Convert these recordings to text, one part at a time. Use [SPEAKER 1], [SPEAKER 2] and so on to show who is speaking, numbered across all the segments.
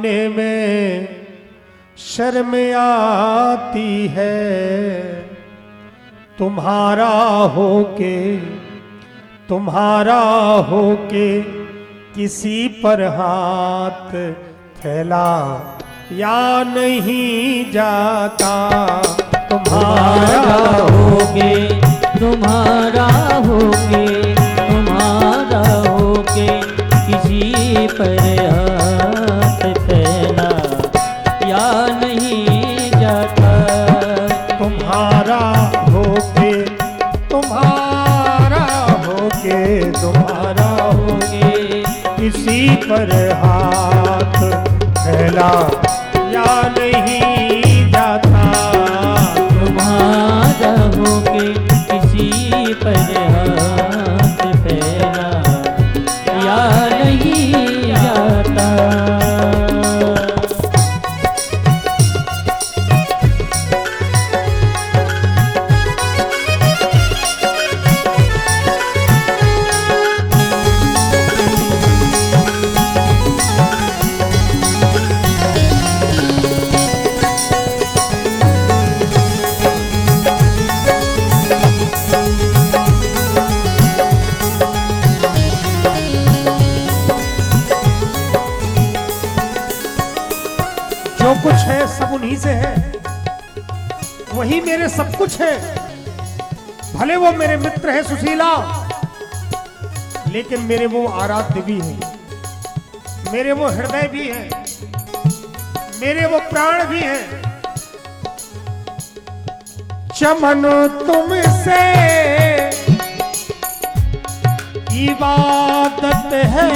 [SPEAKER 1] मांगने में शर्म आती है, तुम्हारा होके किसी पर हाथ फैला या नहीं जाता।
[SPEAKER 2] तुम्हारा होके किसी पर हाथ फैला या नहीं जाता।
[SPEAKER 1] तुम्हारा होके किसी पर हाथ फैला या नहीं जाता।
[SPEAKER 2] तुम्हारा होके किसी पर हाथ फैला या नहीं जाता।
[SPEAKER 1] जो कुछ है सब उन्हीं से है, वही मेरे सब कुछ है। भले वो मेरे मित्र है सुशीला, लेकिन मेरे वो आराध्य भी है, मेरे वो हृदय भी है, मेरे वो प्राण भी है। चमन तुमसे इबादत है,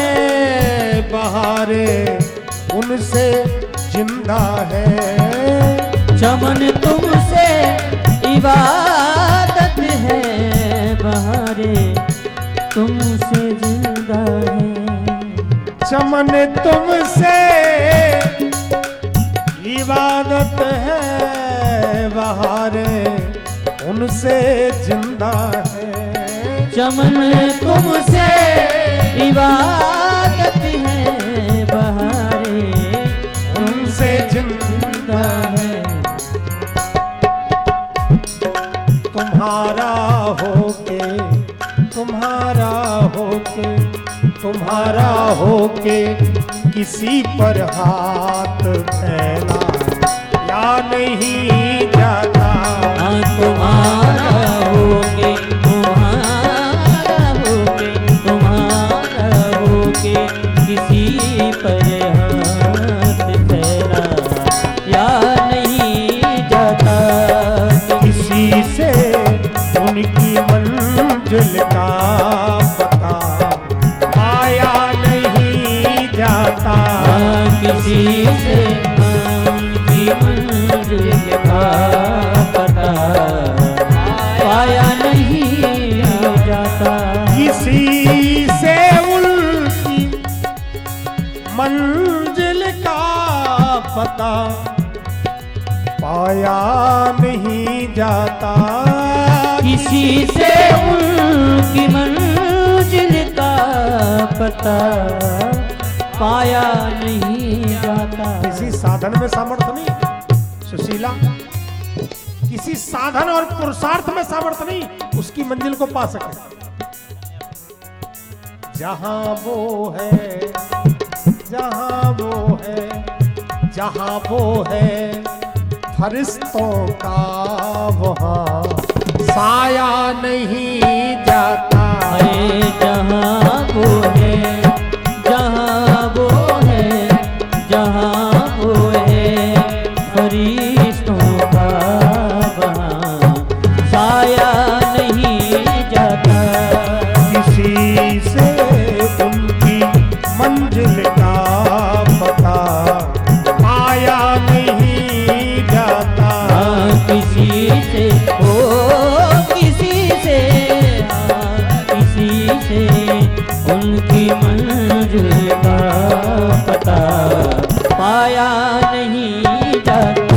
[SPEAKER 1] बहारे उनसे जिंदा है।
[SPEAKER 2] चमन तुमसे इबादत है, बहारे तुमसे जिंदा है।
[SPEAKER 1] चमन तुमसे इबादत है, बहारे उनसे जिंदा है।
[SPEAKER 2] चमन तुमसे इबादत है, बहारे
[SPEAKER 1] उनसे जिंदा है। तुम्हारा होके किसी पर हाथ फैला या नहीं जाता।
[SPEAKER 2] तुम्हारा होके किसी पर हाथ फैला या नहीं जाता।
[SPEAKER 1] किसी से उनकी मंजिल का पता पाया नहीं जाता।
[SPEAKER 2] किसी से उनकी मंजिल का पता पाया नहीं जाता।
[SPEAKER 1] किसी से उनकी मंजिल का पता पाया नहीं जाता।
[SPEAKER 2] किसी से उनकी मंजिल का पता पाया नहीं जाता।
[SPEAKER 1] किसी साधन में सामर्थ्य नहीं सुशीला, किसी साधन और पुरुषार्थ में सामर्थ्य नहीं उसकी मंजिल को पा सके। जहां वो है, जहां वो है फरिश्तों का वहां साया नहीं जाता।
[SPEAKER 2] जहां वो है, फरिश्तों का वहां साया नहीं जाता।
[SPEAKER 1] किसी से उनकी मंजिल का पता पाया नहीं जाता।
[SPEAKER 2] किसी से उनकी मंजिल का पता पाया नहीं जाता।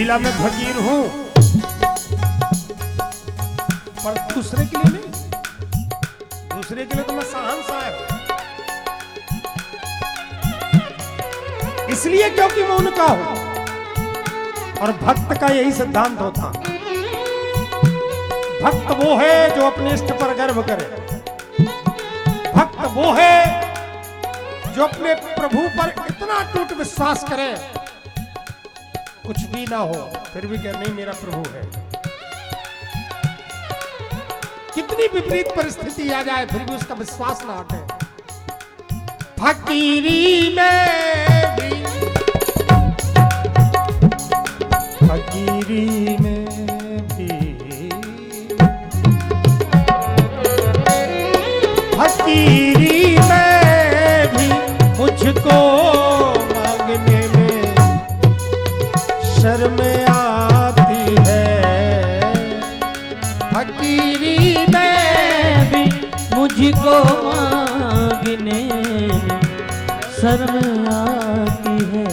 [SPEAKER 1] सुशीला मैं फकीर हूं, पर दूसरे के लिए नहीं, दूसरे के लिए तो मैं शहंशाह हूं। इसलिए क्योंकि मैं उनका हूं। और भक्त का यही सिद्धांत होता, भक्त वो है जो अपने इष्ट पर गर्व करे। भक्त वो है जो अपने प्रभु पर इतना टूट विश्वास करे, कुछ भी ना हो फिर भी कहे नहीं मेरा प्रभु है। कितनी विपरीत परिस्थिति आ जाए फिर भी उसका विश्वास ना हटे। फकीरी में भी, फकीरी में भी, फकीरी में भी मुझको मांगने में शर्म आती है।
[SPEAKER 2] फकीरी में भी मुझको मांगने में शर्म आती है।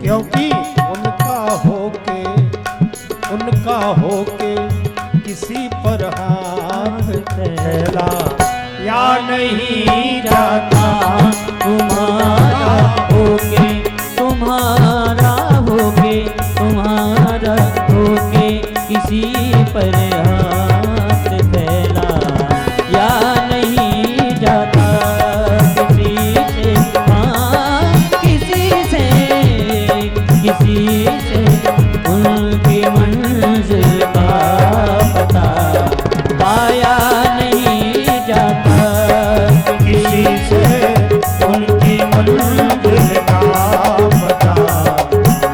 [SPEAKER 1] क्योंकि उनका होके किसी पर हाथ फैला या नहीं जाता।
[SPEAKER 2] तुम्हारा होके, तुम्हारा होके, तुम्हारा होके किसी पर हाथ फैला या नहीं जाता किसी से। हाँ किसी से, किसी से उनकी मंजिल का पता पाया नहीं जाता
[SPEAKER 1] किसी से उनकी मंजिल का पता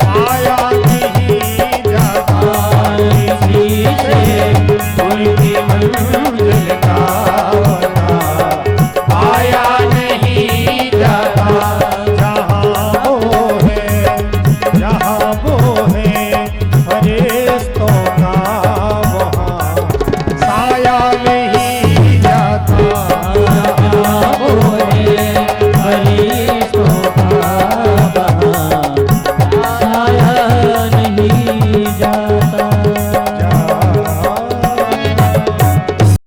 [SPEAKER 1] पाया नहीं जाता।
[SPEAKER 2] किसी से उनकी मंजिल
[SPEAKER 1] का पता पाया नहीं जाता। जहाँ वो है फरिश्तों का वहाँ साया